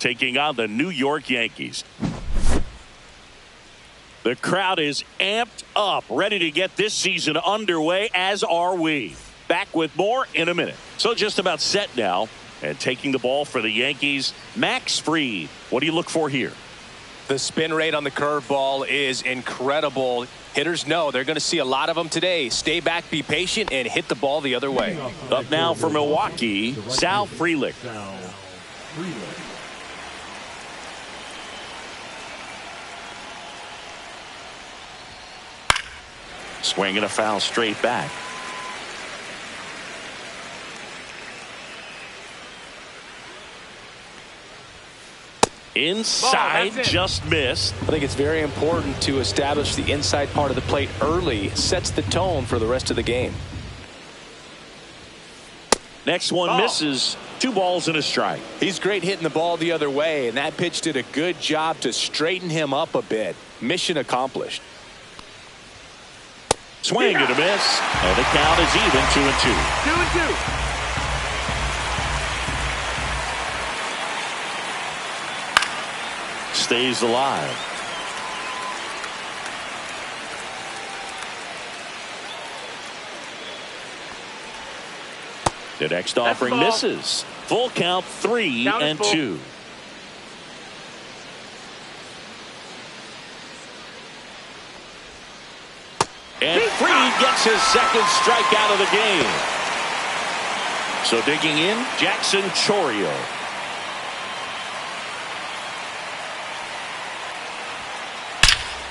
taking on the New York Yankees. The crowd is amped up, ready to get this season underway, as are we. Back with more in a minute. So just about set now, and taking the ball for the Yankees, Max Fried. What do you look for here? The spin rate on the curveball is incredible. Hitters know they're going to see a lot of them today. Stay back, be patient, and hit the ball the other way. Up now for Milwaukee, Sal Frelick. Swinging a foul straight back. Inside, just missed. I think it's very important to establish the inside part of the plate early. Sets the tone for the rest of the game. Next one misses. 2 balls and a strike. He's great hitting the ball the other way, and that pitch did a good job to straighten him up a bit. Mission accomplished. Swing and a miss, and the count is even 2-2. 2-2. Stays alive. The next offering misses. Full count, 3-2. And Fried gets his second strikeout of the game. So digging in, Jackson Chourio.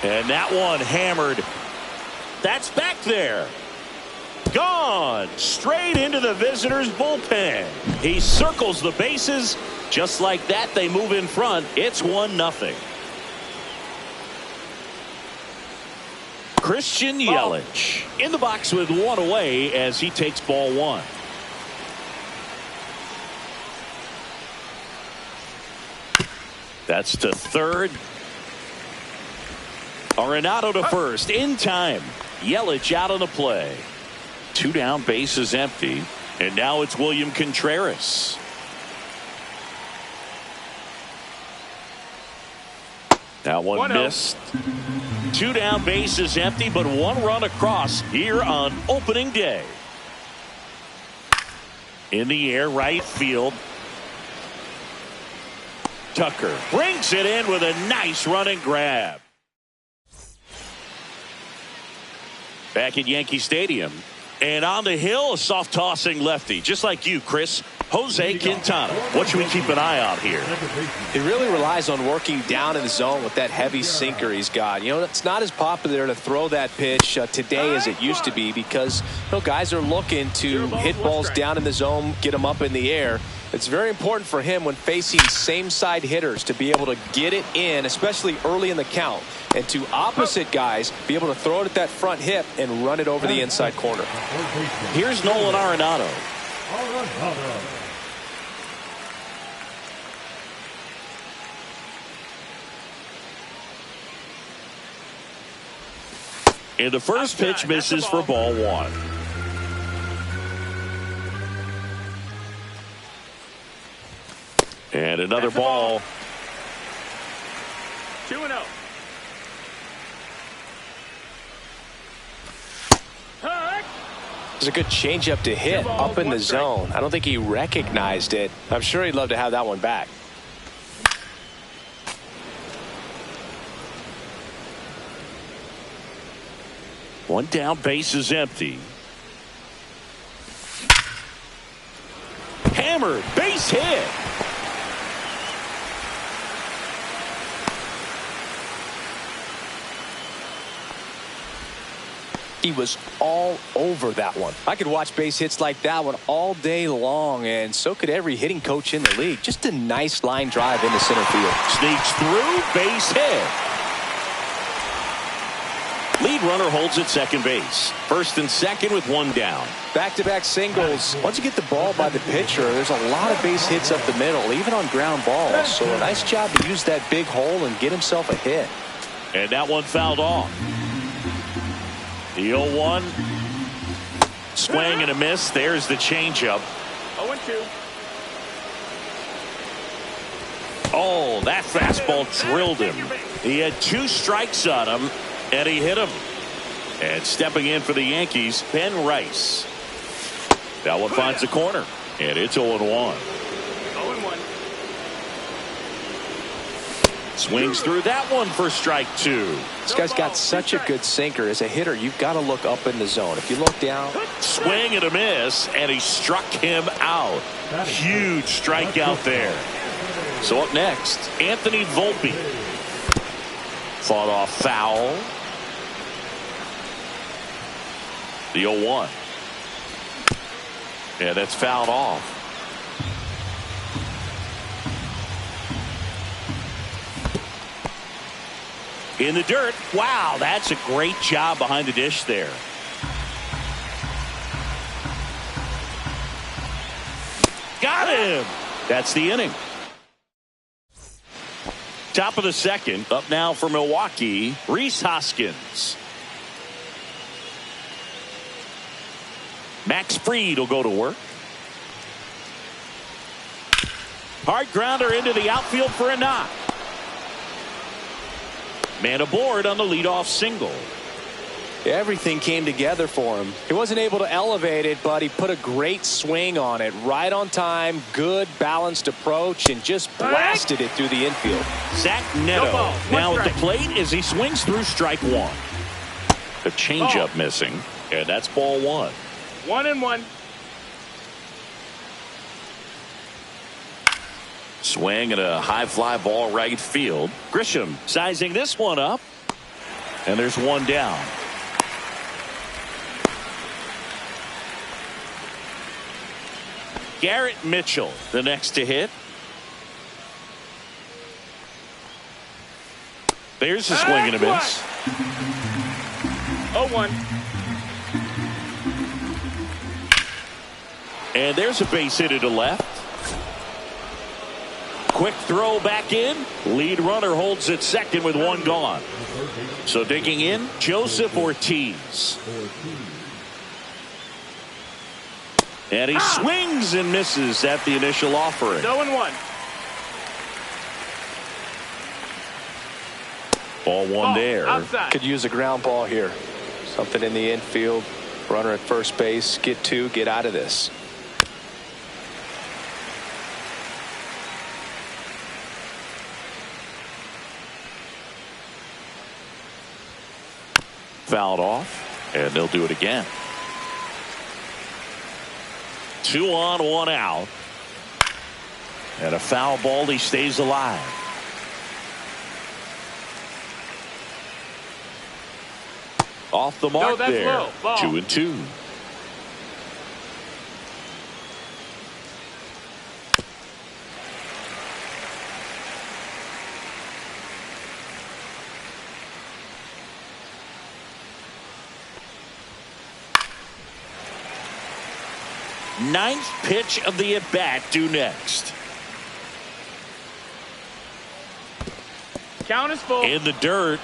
And that one hammered. That's back there. Gone. Straight into the visitors' bullpen. He circles the bases. Just like that, they move in front. It's 1-0. Christian Yelich in the box with 1 away as he takes ball 1. That's to third. Arenado to first in time. Yelich out on the play. 2 down, bases empty. And now it's William Contreras. That one missed. 2 down, bases empty, but 1 run across here on opening day. In the air, right field. Tucker brings it in with a nice running grab. Back at Yankee Stadium. And on the hill, a soft tossing lefty, just like you, Chris. Jose Quintana. What should we keep an eye on here? He really relies on working down in the zone with that heavy sinker he's got. You know, it's not as popular to throw that pitch today as it used to be because, you know, guys are looking to hit balls down in the zone, get them up in the air. It's very important for him when facing same side hitters to be able to get it in, especially early in the count, and to opposite guys be able to throw it at that front hip and run it over the inside corner. Here's Nolan Arenado. And the first pitch misses for ball 1. And another ball. 2-0. It's a good changeup to hit up in the zone. I don't think he recognized it. I'm sure he'd love to have that one back. One down, base is empty. Hammered, base hit. He was all over that one. I could watch base hits like that one all day long, and so could every hitting coach in the league. Just a nice line drive into center field. Sneaks through, base hit. Lead runner holds at second base. First and second with 1 down. Back-to-back singles. Once you get the ball by the pitcher, there's a lot of base hits up the middle, even on ground balls. So a nice job to use that big hole and get himself a hit. And that one fouled off. The 0-1. Swing and a miss. There's the changeup. 0-2. Oh, that fastball drilled him. He had 2 strikes on him, and he hit him. And stepping in for the Yankees, Ben Rice. That one finds the corner, and it's 0-1. 0-1. Swings through that one for strike 2. This guy's got such a good sinker. As a hitter, you've got to look up in the zone. If you look down. Swing and a miss, and he struck him out. Huge strikeout there. So up next, Anthony Volpe. Fought off foul. The 0-1. Yeah, that's fouled off. In the dirt. Wow, that's a great job behind the dish there. Got him. That's the inning. Top of the second. Up now for Milwaukee, Rhys Hoskins. Max Fried will go to work. Hard grounder into the outfield for a knock. Man aboard on the leadoff single. Everything came together for him. He wasn't able to elevate it, but he put a great swing on it. Right on time, good balanced approach, and just blasted it through the infield. Zach Neto now at the plate as he swings through strike 1. The changeup missing, and that's ball 1. 1-1. Swing and a high fly ball right field. Grisham sizing this one up, and there's one down. Garrett Mitchell the next to hit. There's a swing and a miss. 0-1. And there's a base hit to left. Quick throw back in. Lead runner holds at second with one gone. So digging in, Joseph Ortiz. And he swings and misses at the initial offering. 0-1. Ball 1 there. Outside. Could use a ground ball here. Something in the infield. Runner at first base. Get 2. Get out of this. Fouled off, and they'll do it again. 2 on, 1 out. And a foul ball, he stays alive. Off the mark there. Low. Ball. 2-2. Ninth pitch of the at-bat due next. Count is full. In the dirt.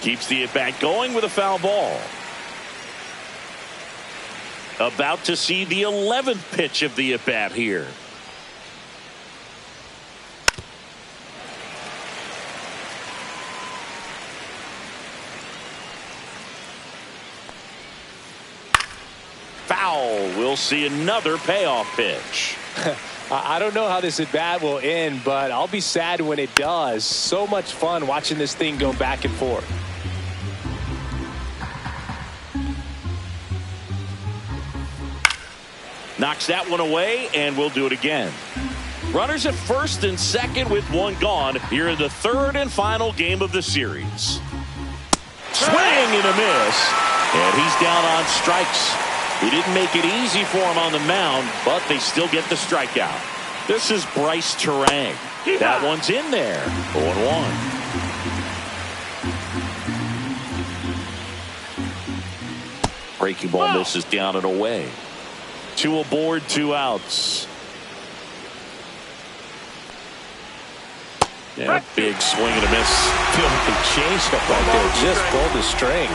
Keeps the at-bat going with a foul ball. About to see the 11th pitch of the at-bat here. Foul. We'll see another payoff pitch. I don't know how this at bat will end, but I'll be sad when it does. So much fun watching this thing go back and forth. Knocks that one away, and we'll do it again. Runners at first and second with one gone here in the third and final game of the series. Swing and a miss, and he's down on strikes. He didn't make it easy for him on the mound, but they still get the strikeout. This is Bryce Terang. That one's in there. 0-1. Breaking ball misses down and away. 2 aboard, 2 outs. Yeah, big swing and a miss. Filthy changeup right there. Just pulled the string.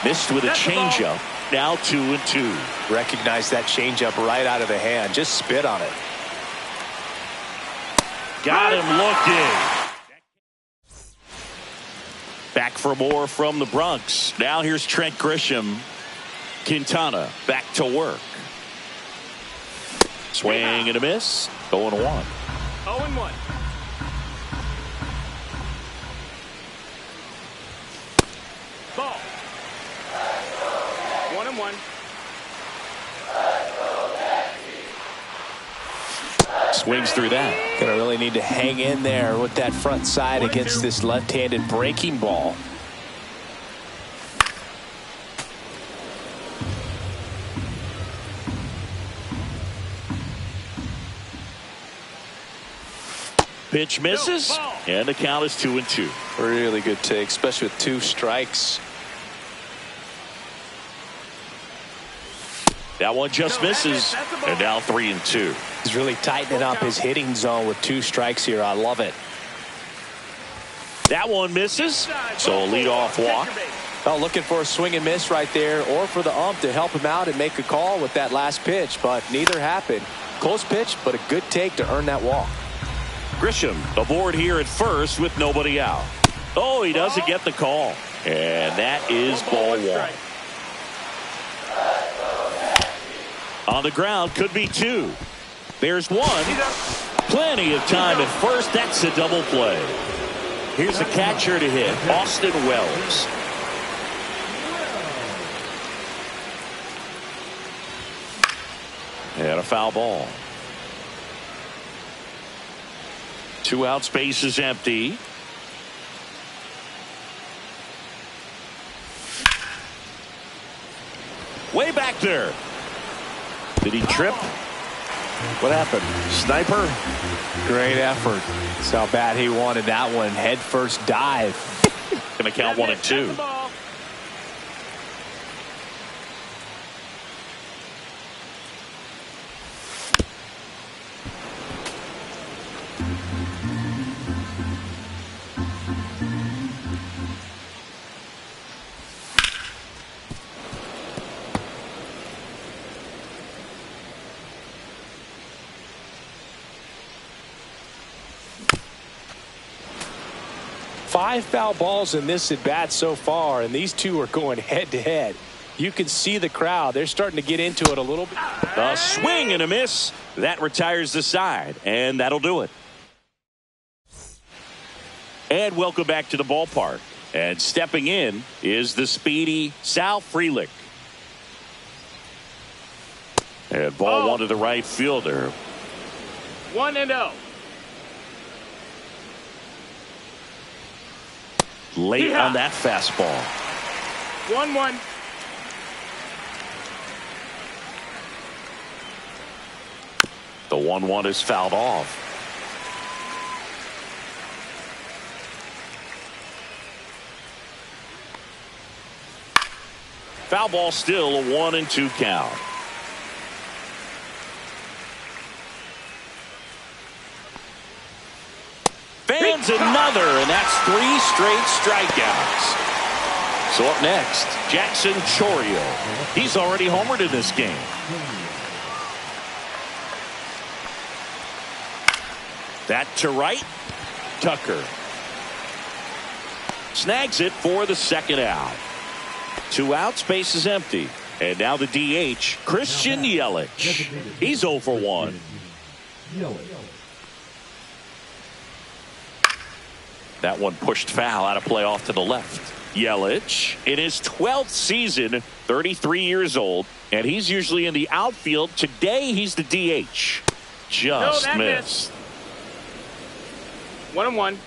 Missed with a changeup. Now 2-2. Recognize that changeup right out of the hand. Just spit on it. Got him looking. Back for more from the Bronx. Now here's Trent Grisham. Quintana back to work. Swing and a miss. 0-1. 0-1. Ball. 1-1. Swings through that. Gonna really need to hang in there with that front side against this left-handed breaking ball. Pitch misses, and the count is 2-2. Really good take, especially with 2 strikes. That one just misses, and now 3-2. He's really tightening up his hitting zone with 2 strikes here. I love it. That one misses, so a leadoff walk. Oh, looking for a swing and miss right there, or for the ump to help him out and make a call with that last pitch, but neither happened. Close pitch, but a good take to earn that walk. Grisham aboard here at first with nobody out. Oh, he doesn't get the call, and that is ball 1. On the ground, could be 2. There's 1. Plenty of time at first. That's a double play. Here's the catcher to hit, Austin Wells. And a foul ball. 2 outs, base is empty. Way back there. Did he trip? What happened? Sniper? Great effort. That's how bad he wanted that one. Head first dive. Gonna count 1 and 2. Five foul balls in this at bat so far, and these two are going head to head. You can see the crowd. They're starting to get into it a little bit. A swing and a miss. That retires the side, and that'll do it. And welcome back to the ballpark. And stepping in is the speedy Sal Frelick. And ball 1 to the right fielder. 1-0. Late on that fastball. 1-1. The 1-1 is fouled off. Foul ball, still a 1-2 count. Fans another, and that's 3 straight strikeouts. So up next, Jackson Chourio. He's already homered in this game. That to right. Tucker snags it for the second out. 2 outs, base is empty. And now the DH, Christian Yelich. He's 0 for 1. That one pushed foul out of play off to the left. Yelich in his 12th season, 33 years old, and he's usually in the outfield. Today he's the DH. Just missed. 1-1.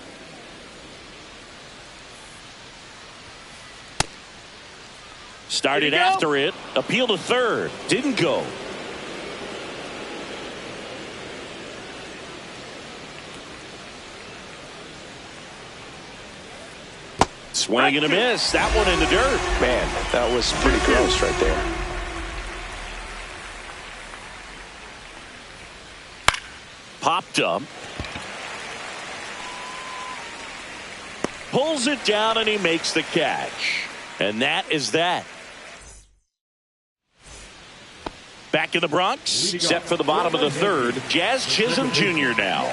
Started after it. Appeal to third. Didn't go. Swing and a miss. That one in the dirt. Man, that was pretty gross right there. Popped up. Pulls it down and he makes the catch. And that is that. Back in the Bronx, set for the bottom of the third. Jazz Chisholm Jr. now.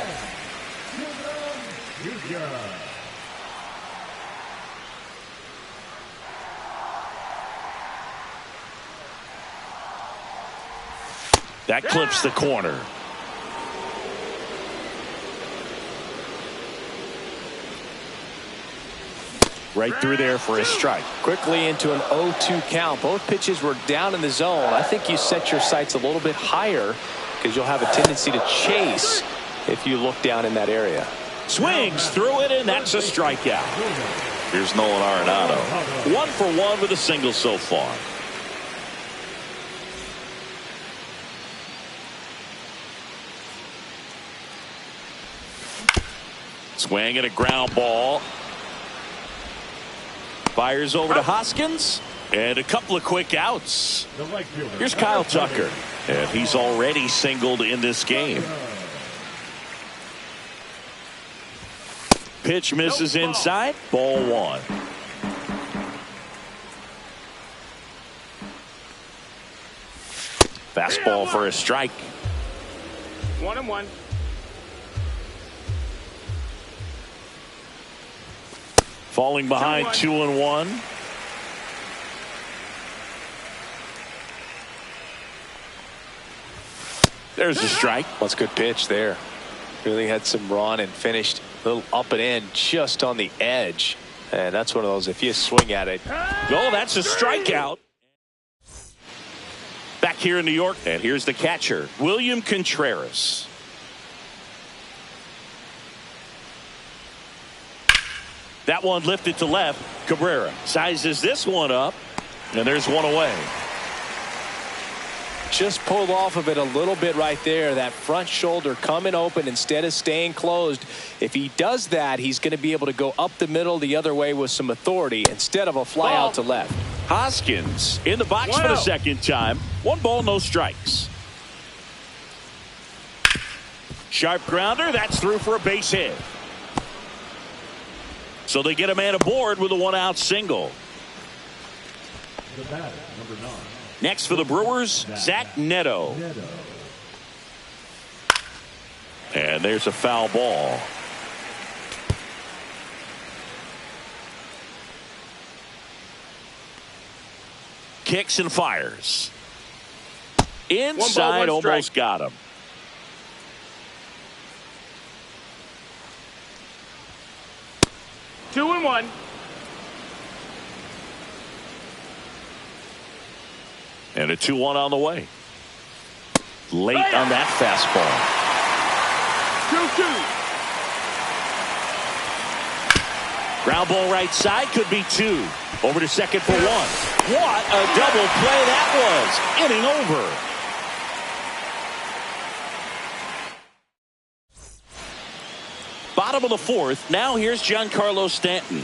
That clips the corner. Right through there for a strike. Quickly into an 0-2 count. Both pitches were down in the zone. I think you set your sights a little bit higher because you'll have a tendency to chase if you look down in that area. Swings through it, and that's a strikeout. Here's Nolan Arenado. 1 for 1 with a single so far. Swing and a ground ball. Fires over to Hoskins. And a couple of quick outs. Here's Kyle Tucker. And he's already singled in this game. Pitch misses inside. Ball 1. Fastball for a strike. 1-1. Falling behind 2-1. There's a strike. That's a good pitch there. Really had some run and finished a little up and in just on the edge. And that's one of those, if you swing at it. Oh, that's a strikeout. Back here in New York, and here's the catcher, William Contreras. That one lifted to left. Cabrera sizes this one up, and there's one away. Just pulled off of it a little bit right there. That front shoulder coming open instead of staying closed. If he does that, he's going to be able to go up the middle the other way with some authority instead of a fly out to left. Hoskins in the box for the second time. 1 ball, no strikes. Sharp grounder. That's through for a base hit. So they get a man aboard with a 1-out single. Next for the Brewers, Zach Neto. And there's a foul ball. Kicks and fires. Inside, almost got him. Two and 1. And a 2-1 on the way. Late on that fastball. 2-2. Ground ball right side, could be 2. Over to second for 1. What a double play that was. Inning over. Bottom of the 4th. Now here's Giancarlo Stanton.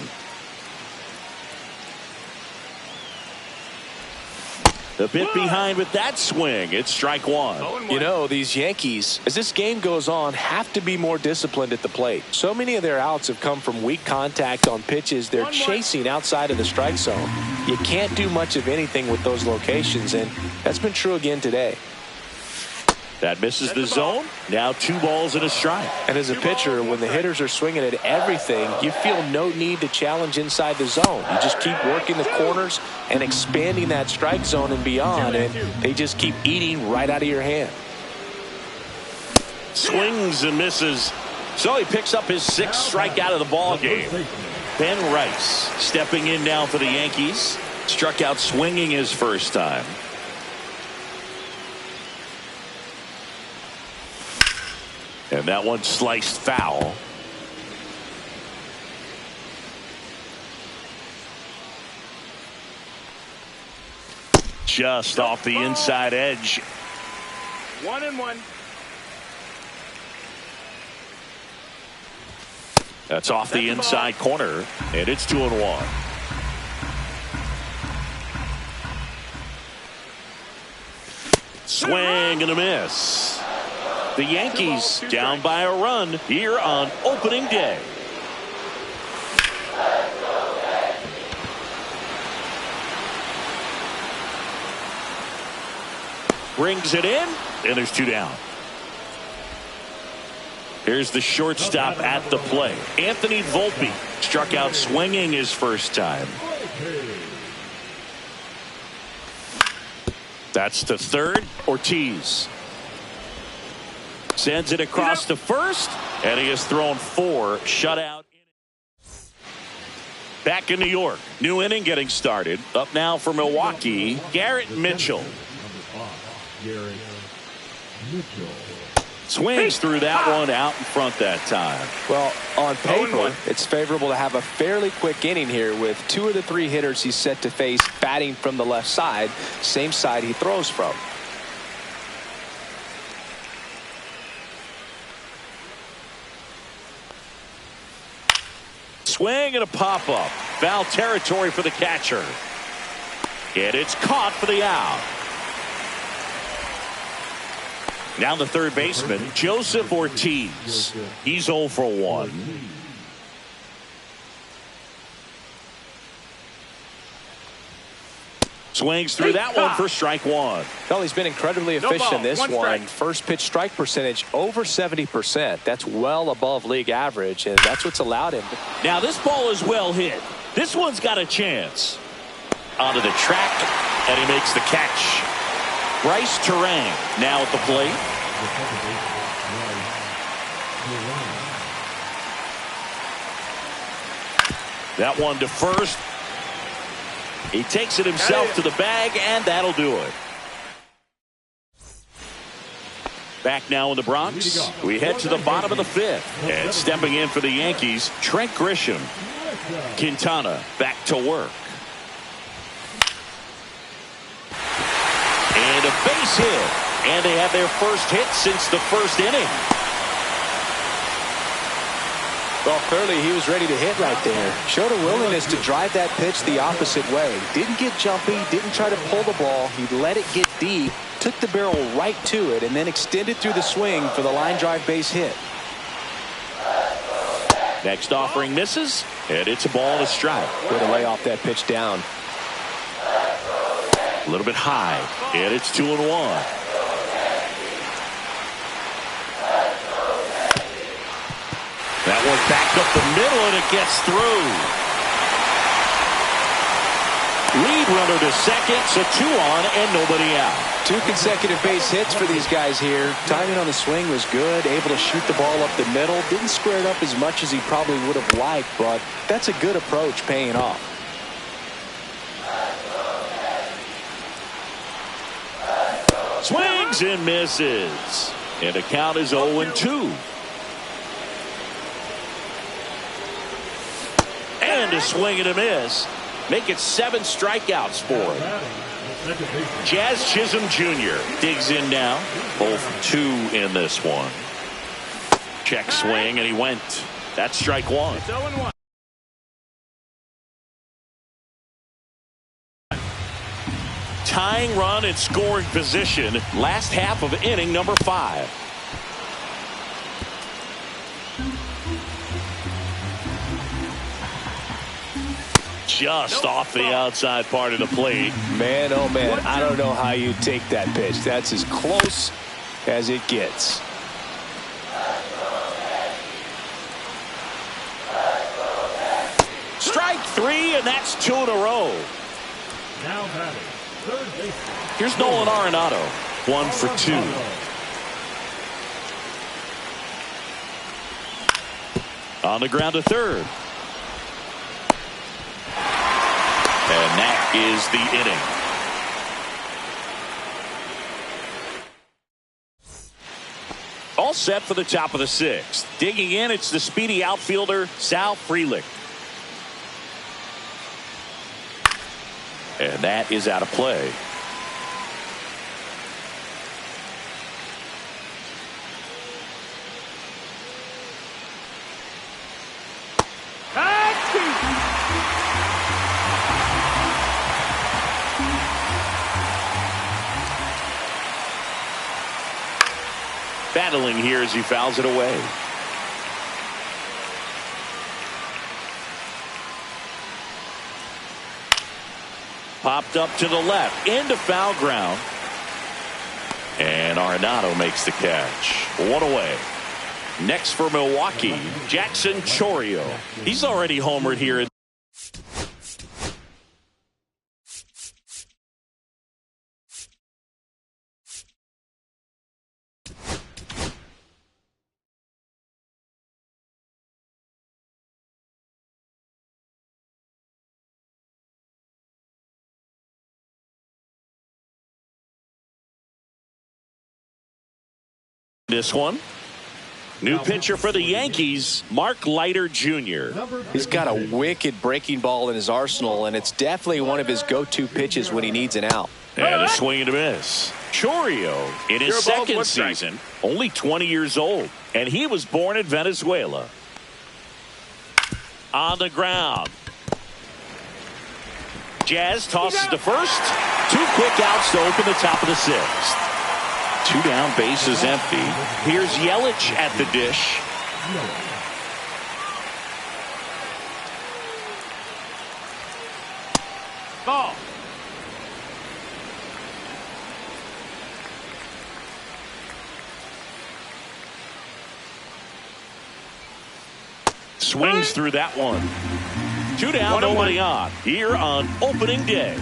A bit behind with that swing. It's strike 1. You know, these Yankees, as this game goes on, have to be more disciplined at the plate. So many of their outs have come from weak contact on pitches they're chasing outside of the strike zone. You can't do much of anything with those locations, and that's been true again today. That misses the zone. Now 2 balls and a strike. And as a pitcher, when the hitters are swinging at everything, you feel no need to challenge inside the zone. You just keep working the corners and expanding that strike zone and beyond, and they just keep eating right out of your hand. Swings and misses. So he picks up his 6th strikeout of the ball game. Ben Rice stepping in now for the Yankees. Struck out swinging his first time. And that one sliced foul. Just off the inside edge. 1-1. That's off the inside corner, and it's 2-1. Swing and a miss. The Yankees down by a run here on opening day. Brings it in, and there's 2 down. Here's the shortstop at the plate. Anthony Volpe struck out swinging his first time. That's to third. Ortiz sends it across to first, and he has thrown 4 shutout. Back in New York, new inning getting started. Up now for Milwaukee, Garrett Mitchell. Swings through that one out in front that time. Well, on paper, it's favorable to have a fairly quick inning here with 2 of the 3 hitters he's set to face batting from the left side, same side he throws from. Swing and a pop-up. Foul territory for the catcher. And it's caught for the out. Now the third baseman, Joseph Ortiz. He's 0 for 1. Swings through that one for strike 1. Well, he's been incredibly efficient in this one. First pitch strike percentage over 70%. That's well above league average, and that's what's allowed him. Now this ball is well hit. This one's got a chance. Onto the track, and he makes the catch. Bryce Terang now at the plate. That one to first. He takes it himself to the bag, and that'll do it. Back now in the Bronx. We head to the bottom of the 5th. And stepping in for the Yankees, Trent Grisham. Quintana back to work. And a base hit. And they have their first hit since the first inning. Well, clearly he was ready to hit right there. Showed a willingness to drive that pitch the opposite way. Didn't get jumpy, didn't try to pull the ball. He let it get deep, took the barrel right to it, and then extended through the swing for the line drive base hit. Next offering misses, and it's a ball and a strike. Way to lay off that pitch down. A little bit high, and it's 2-1. That one back up the middle, and it gets through. Lead runner to second, so 2 on and nobody out. 2 consecutive base hits for these guys here. Timing on the swing was good, able to shoot the ball up the middle. Didn't square it up as much as he probably would have liked, but that's a good approach paying off. Swings and misses. And the count is 0-2. And a swing and a miss. Make it 7 strikeouts for him. Jazz Chisholm Jr. digs in now. 0 for 2 in this one. Check swing, and he went. That's strike 1. It's 0-1. Tying run in scoring position. Last half of inning number 5. Just off the outside part of the plate. Man, oh man, I don't know how you take that pitch. That's as close as it gets. Strike 3, and that's 2 in a row. Now batting, third base. Here's Nolan Arenado. 1 for 2. On the ground to third. And that is the inning. All set for the top of the 6th. Digging in, it's the speedy outfielder, Sal Frelick. And that is out of play. battling here as he fouls it away. Popped up to the left into foul ground. And Arenado makes the catch. One away. Next for Milwaukee, Jackson Chourio. He's already homered here in this one. New pitcher for the Yankees, Mark Leiter Jr. He's got a wicked breaking ball in his arsenal, and it's definitely one of his go-to pitches when he needs an out. And a swing and a miss. Chourio in his second season, only 20 years old, and he was born in Venezuela. On the ground. Jazz tosses to first. 2 quick outs to open the top of the 6th. 2 down, bases empty. Here's Yelich at the dish. Ball. Swings through that one. 2 down, nobody on. Here on opening day.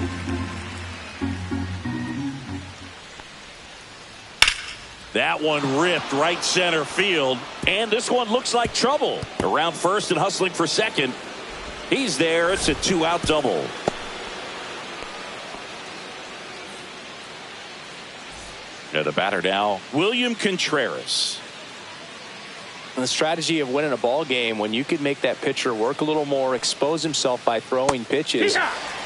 That one ripped right center field. And this one looks like trouble. Around first and hustling for second. He's there. It's a 2-out double. And the batter now, William Contreras. The strategy of winning a ball game, when you could make that pitcher work a little more, expose himself by throwing pitches,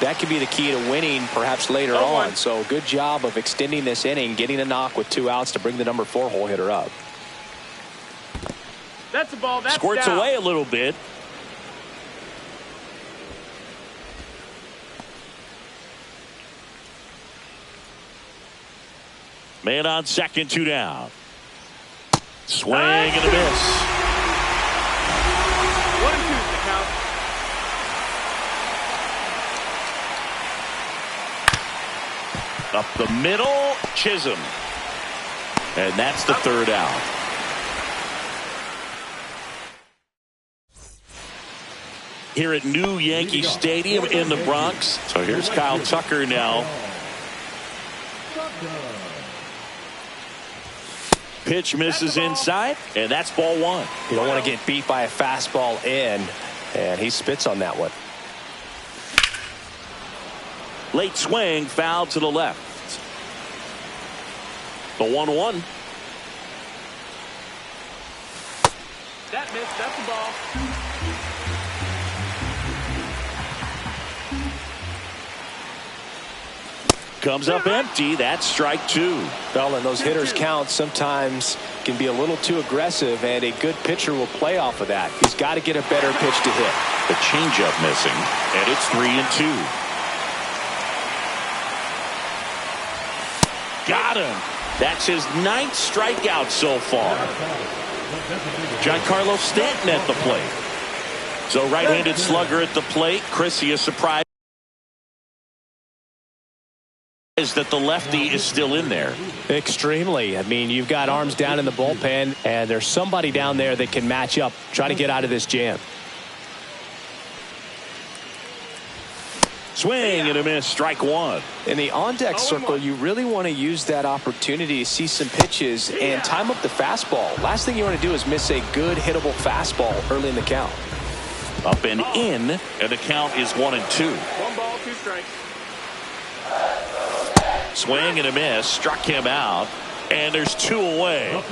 that could be the key to winning perhaps later on. So good job of extending this inning, getting a knock with 2 outs to bring the number 4 hole hitter up. That's a ball. That's Squirts down. away a little bit. Man on second, 2 down. Swing and a miss. 1-2 the count. Up the middle, Chisholm. And that's the 3rd out. Here at New Yankee Stadium in the Bronx. So here's Kyle Tucker now. Pitch misses inside, and that's ball 1. You don't want to get beat by a fastball in, and he spits on that one. Late swing, foul to the left. The 1-1. That missed. That's the ball. Comes up empty. That's strike 2. Well, and those hitters count sometimes can be a little too aggressive, and a good pitcher will play off of that. He's got to get a better pitch to hit. The changeup missing, and it's 3-2. Got him. That's his 9th strikeout so far. Giancarlo Stanton at the plate. So right-handed slugger at the plate. Chrissy is surprised that the lefty is still in there. Extremely. I mean, you've got arms down in the bullpen, and there's somebody down there that can match up, try to get out of this jam. Swing and a miss, strike 1. In the on-deck circle, you really want to use that opportunity to see some pitches and time up the fastball. Last thing you want to do is miss a good hittable fastball early in the count. Up and in, and the count is 1-2. 1 ball, 2 strikes. Swing and a miss, struck him out, and there's 2 away.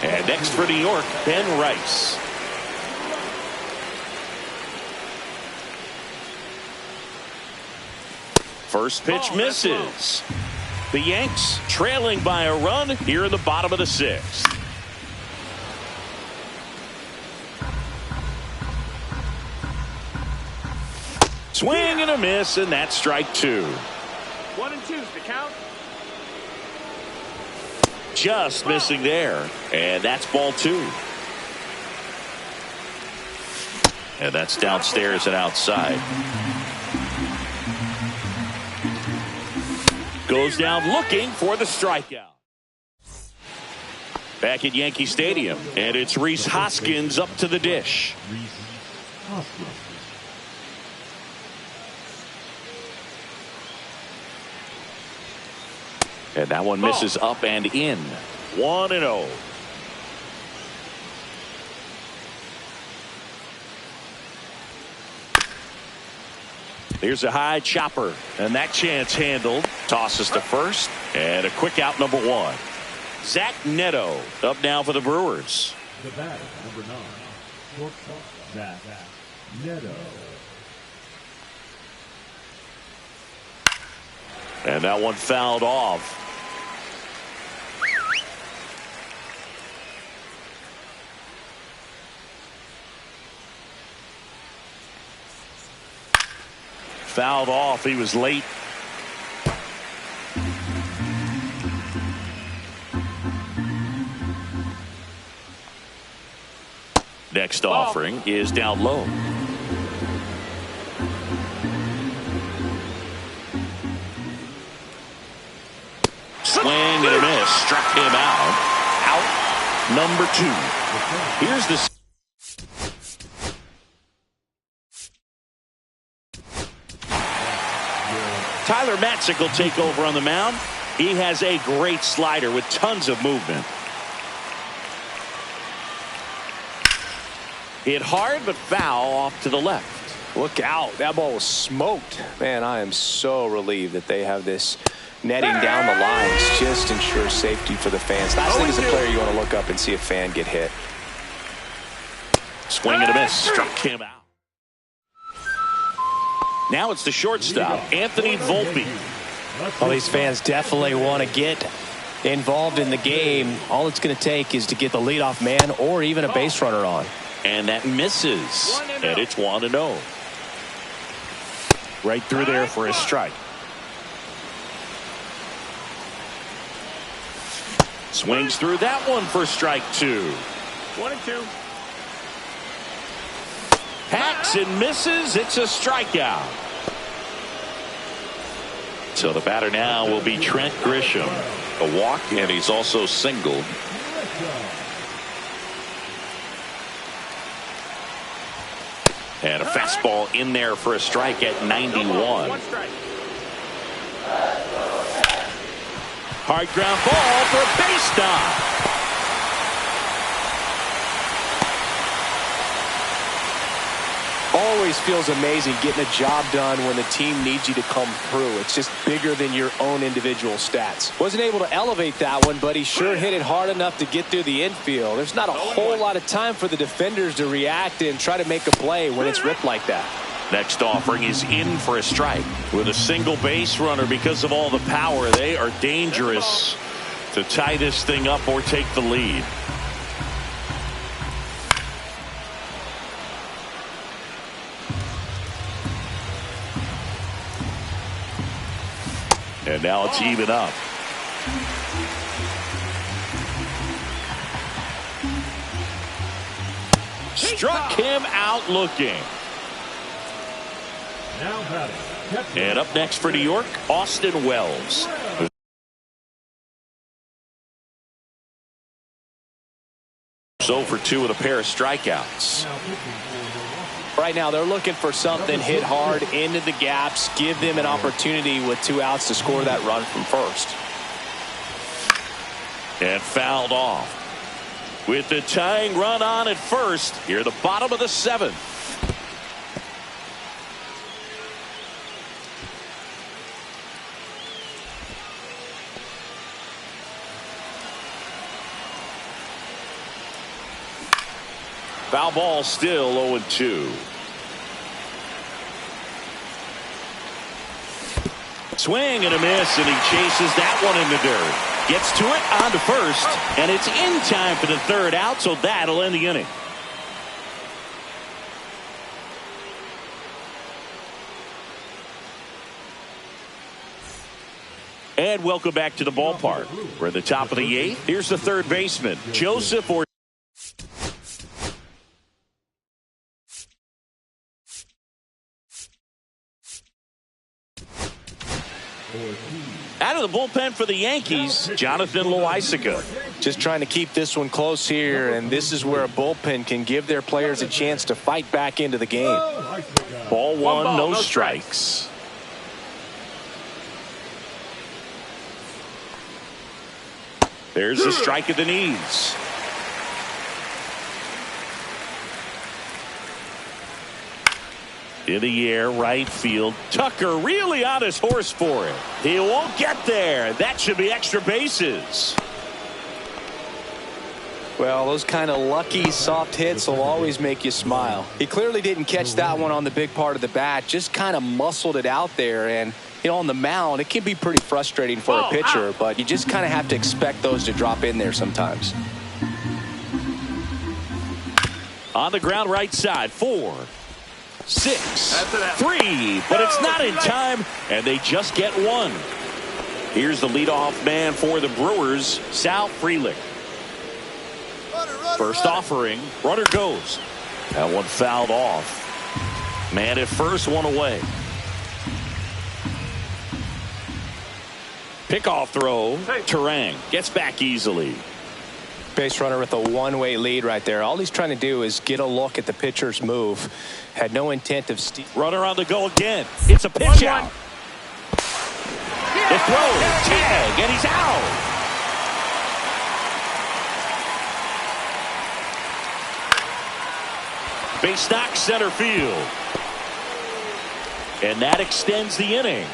And next for New York, Ben Rice. First pitch misses. The Yanks trailing by a run here in the bottom of the 6th. Swing and a miss, and that's strike 2. 1-2's the count. just missing there. And that's ball 2. And that's downstairs and outside. Goes down looking for the strikeout. Back at Yankee Stadium, and it's Rhys Hoskins up to the dish. And that one misses up and in. 1-0. Here's a high chopper, and that chance handled. Tosses to first, and a quick out, number 1. Zach Neto up now for the Brewers. The batter, number 9, shortstop, Zach Neto. And that one fouled off. Fouled off. He was late. Next offering is down low. Swing and a miss. Struck him out. Out number 2. Here's the Tyler Matzik will take over on the mound. He has a great slider with tons of movement. Hit hard but foul off to the left. Look out. That ball was smoked. Man, I am so relieved that they have this netting down the lines. Just ensures safety for the fans. Last thing as a player you want to look up and see a fan get hit. Swing and a miss. Struck him out. Now it's the shortstop, Anthony Volpe. Well, these fans definitely want to get involved in the game. All it's going to take is to get the leadoff man or even a base runner on. And that misses. And it's 1-0. Right through there for a strike. Swings through that one for strike 2. 1-2. Hacks and misses. It's a strikeout. So the batter now will be Trent Grisham. A walk, and he's also singled. And a fastball in there for a strike at 91. Hard ground ball for a base stop. Always feels amazing getting a job done when the team needs you to come through. It's just bigger than your own individual stats. Wasn't able to elevate that one, but he sure hit it hard enough to get through the infield. There's not a whole lot of time for the defenders to react and try to make a play when it's ripped like that. Next offering is in for a strike. With a single base runner, because of all the power, they are dangerous to tie this thing up or take the lead. And now it's even up. Struck him out looking. Now batting. And up next for New York, Austin Wells. So for 2 with a pair of strikeouts. Right now they're looking for something hit hard into the gaps, give them an opportunity with 2 outs to score that run from first. And fouled off. With the tying run on at first, here the bottom of the 7th. Foul ball, still 0-2. Swing and a miss, and he chases that one in the dirt. Gets to it, on to first, and it's in time for the 3rd out, so that'll end the inning. And welcome back to the ballpark. We're at the top of the 8th. Here's the third baseman, Joseph or out of the bullpen for the Yankees, Jonathan Loaisiga. Just trying to keep this one close here, and this is where a bullpen can give their players a chance to fight back into the game. Ball one, no strikes. There's a strike at the knees. In the air, right field. Tucker really on his horse for it. He won't get there. That should be extra bases. Well, those kind of lucky soft hits will always make you smile. He clearly didn't catch that one on the big part of the bat. Just kind of muscled it out there. And, you know, on the mound, it can be pretty frustrating for a pitcher. But you just kind of have to expect those to drop in there sometimes. On the ground, right side. 4, 6, 3, but it's not in time, and they just get one. Here's the leadoff man for the Brewers, Sal Frelick. First offering, runner goes. That one fouled off. Man at first, one away. Pickoff throw. Terang gets back easily. Base runner with a one-way lead right there. All he's trying to do is get a look at the pitcher's move. Had no intent of stealing. Runner on the go again. It's a pitch out. The throw, tag, and he's out. Base knock, center field. And that extends the inning.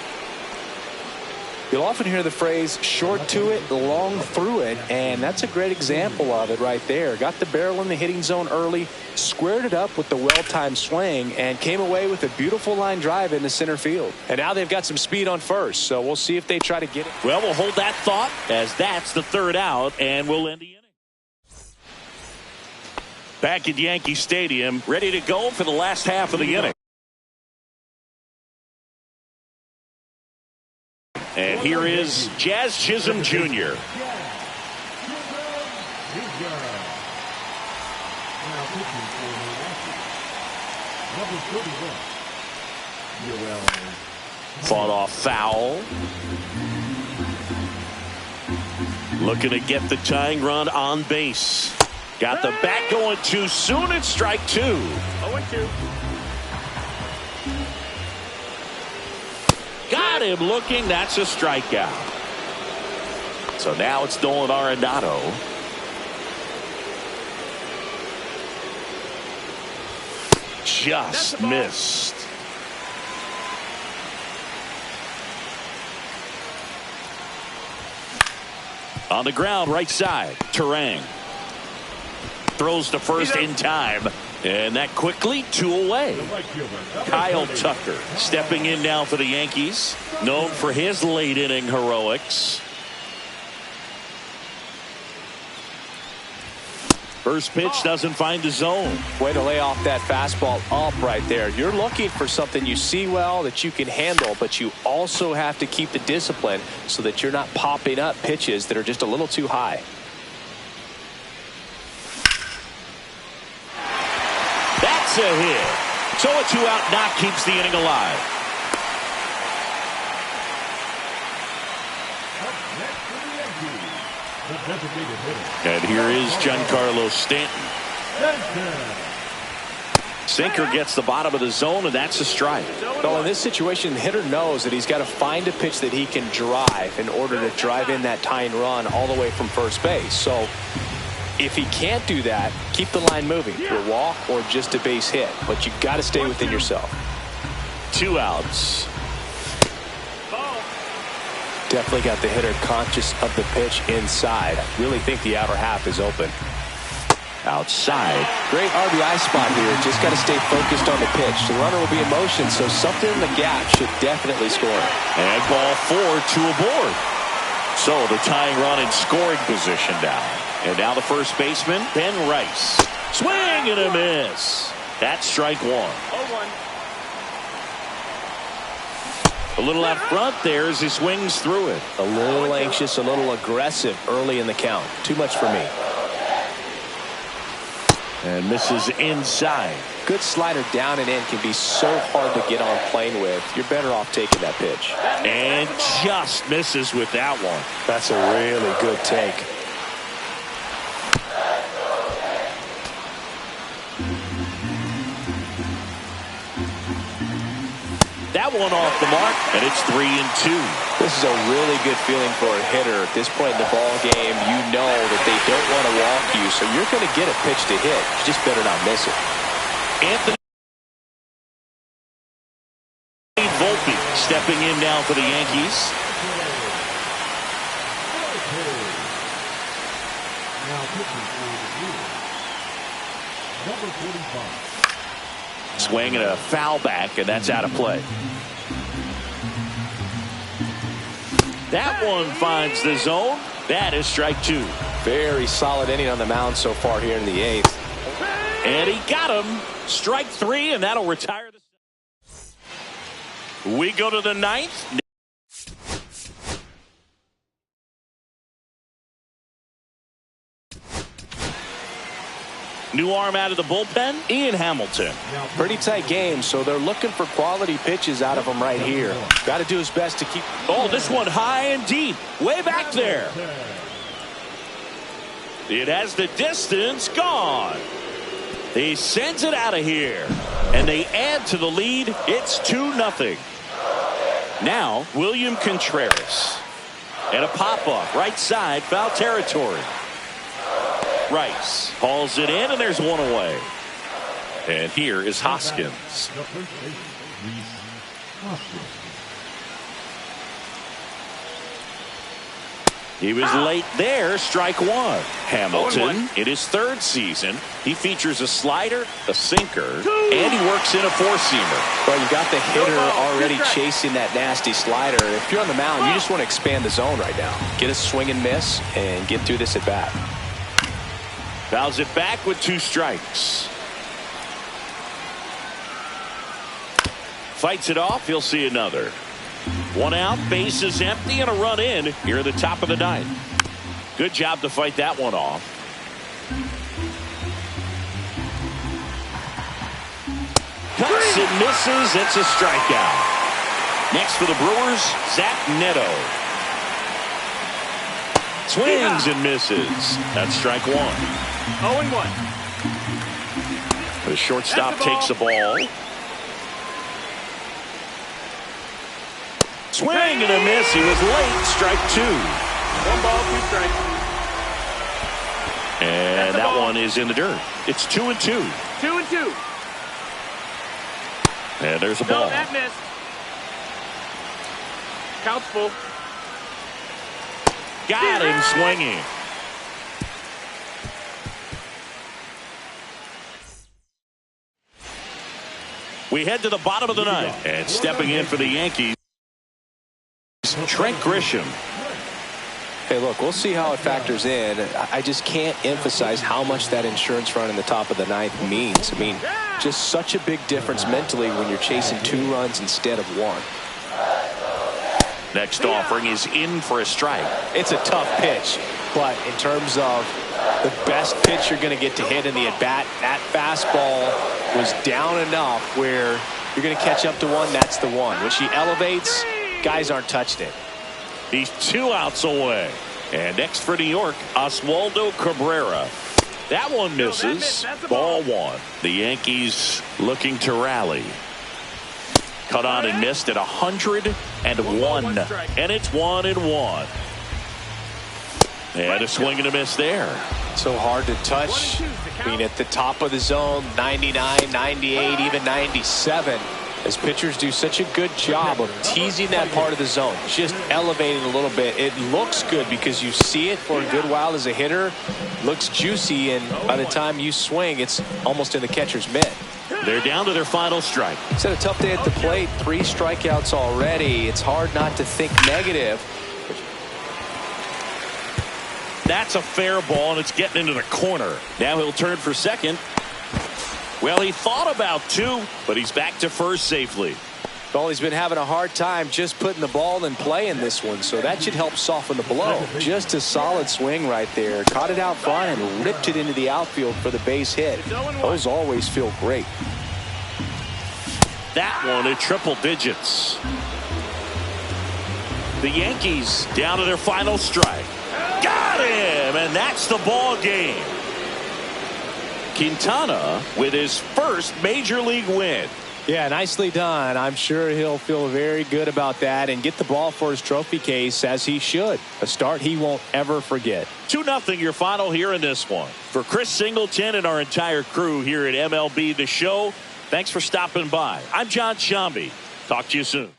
You'll often hear the phrase short to it, long through it, and that's a great example of it right there. Got the barrel in the hitting zone early, squared it up with the well-timed swing, and came away with a beautiful line drive into center field. And now they've got some speed on first, so we'll see if they try to get it. Well, we'll hold that thought as that's the third out, and we'll end the inning. Back at Yankee Stadium, ready to go for the last half of the inning. And here is Jazz Chisholm Jr. Fought off foul. Looking to get the tying run on base. Got the bat going too soon. It's strike 2. 0-2. Got him looking. That's a strikeout. So now it's Nolan Arenado. Just missed. On the ground, right side. Terang throws to first in time. And that quickly 2 away. Kyle Tucker stepping in now for the Yankees. Known for his late inning heroics. First pitch doesn't find the zone. Way to lay off that fastball up right there. You're looking for something you see well that you can handle, but you also have to keep the discipline so that you're not popping up pitches that are just a little too high. That's a hit. So a 2-out knock keeps the inning alive. And here is Giancarlo Stanton. Sinker gets the bottom of the zone, and that's a strike. Well, in this situation, the hitter knows that he's got to find a pitch that he can drive in order to drive in that tying run all the way from first base. So if he can't do that, keep the line moving. A walk or just a base hit. But you've got to stay within yourself. 2 outs. Definitely got the hitter conscious of the pitch inside. I really think the outer half is open. Outside. Great RBI spot here. Just got to stay focused on the pitch. The runner will be in motion, so something in the gap should definitely score. And ball 4, 2 aboard. So the tying run in scoring position now. And now the first baseman, Ben Rice. Swing and a miss. That's strike 1. 0-1. A little out front there as he swings through it. A little anxious, a little aggressive early in the count. Too much for me. And misses inside. Good slider down and in can be so hard to get on plane with. You're better off taking that pitch. And just misses with that one. That's a really good take. That one off the mark, and it's 3-2. This is a really good feeling for a hitter. At this point in the ball game, you know that they don't want to walk you, so you're going to get a pitch to hit. You just better not miss it. Anthony Volpe stepping in now for the Yankees. Now pitching for the Brewers, number 45. Swing and a foul back, and that's out of play. That one finds the zone. That is strike 2. Very solid inning on the mound so far here in the 8th. And he got him. Strike 3, and that'll retire the. We go to the 9th. New arm out of the bullpen, Ian Hamilton. Pretty tight game, so they're looking for quality pitches out of him right here. Got to do his best to keep. Oh, this one high and deep, way back there. It has the distance gone. He sends it out of here, and they add to the lead. It's 2-0. Now, William Contreras. And a pop-up, right side, foul territory. Rice hauls it in, and there's one away. And here is Hoskins. He was late there. Strike 1. Hamilton, in his 3rd season, he features a slider, a sinker, and he works in a 4-seamer. Well, you got the hitter already chasing that nasty slider. If you're on the mound, you just want to expand the zone right now. Get a swing and miss and get through this at bat. Fouls it back with 2 strikes. Fights it off. He'll see another. 1 out, base is empty, and a run in here at the top of the 9th. Good job to fight that one off. Cuts and misses. It's a strikeout. Next for the Brewers, Zach Neto. Swings and misses. That's strike 1. 0-1. The shortstop takes the ball. Swing and a miss. He was late. Strike 2. 1 ball, 2 strikes. And that one is in the dirt. It's 2-2. 2-2. And there's a No, ball. that missed. Count's full. Got him swinging. We head to the bottom of the 9th. And stepping in for the Yankees, Trent Grisham. Hey, look, we'll see how it factors in. I just can't emphasize how much that insurance run in the top of the 9th means. I mean, just such a big difference mentally when you're chasing 2 runs instead of 1. Next offering is in for a strike. It's a tough pitch, but in terms of the best pitch you're going to get to hit in the at-bat, that fastball was down enough where you're going to catch up to 1. That's the one. When she elevates, guys aren't touching it. He's 2 outs away. And next for New York, Oswaldo Cabrera. That one misses. Ball 1. The Yankees looking to rally. Cut on and missed at 101. And it's 1-1. And a swing and a miss there. So hard to touch. I mean, at the top of the zone, 99, 98, even 97. As pitchers do such a good job of teasing that part of the zone, just elevating a little bit. It looks good because you see it for a good while as a hitter. Looks juicy, and by the time you swing, it's almost in the catcher's mitt. They're down to their final strike. It's had a tough day at the plate. 3 strikeouts already. It's hard not to think negative. That's a fair ball, and it's getting into the corner. Now he'll turn for second. Well, he thought about 2, but he's back to first safely. Well, he's been having a hard time just putting the ball in play in this one, so that should help soften the blow. Just a solid swing right there. Caught it out front and ripped it into the outfield for the base hit. Those always feel great. That one at triple digits. The Yankees down to their final strike. Got him, and that's the ball game. Quintana with his first major league win. Yeah, nicely done. I'm sure he'll feel very good about that and get the ball for his trophy case, as he should. A start he won't ever forget. 2-0 your final here in this one. For Chris Singleton and our entire crew here at MLB The Show, thanks for stopping by. I'm John Shambi. Talk to you soon.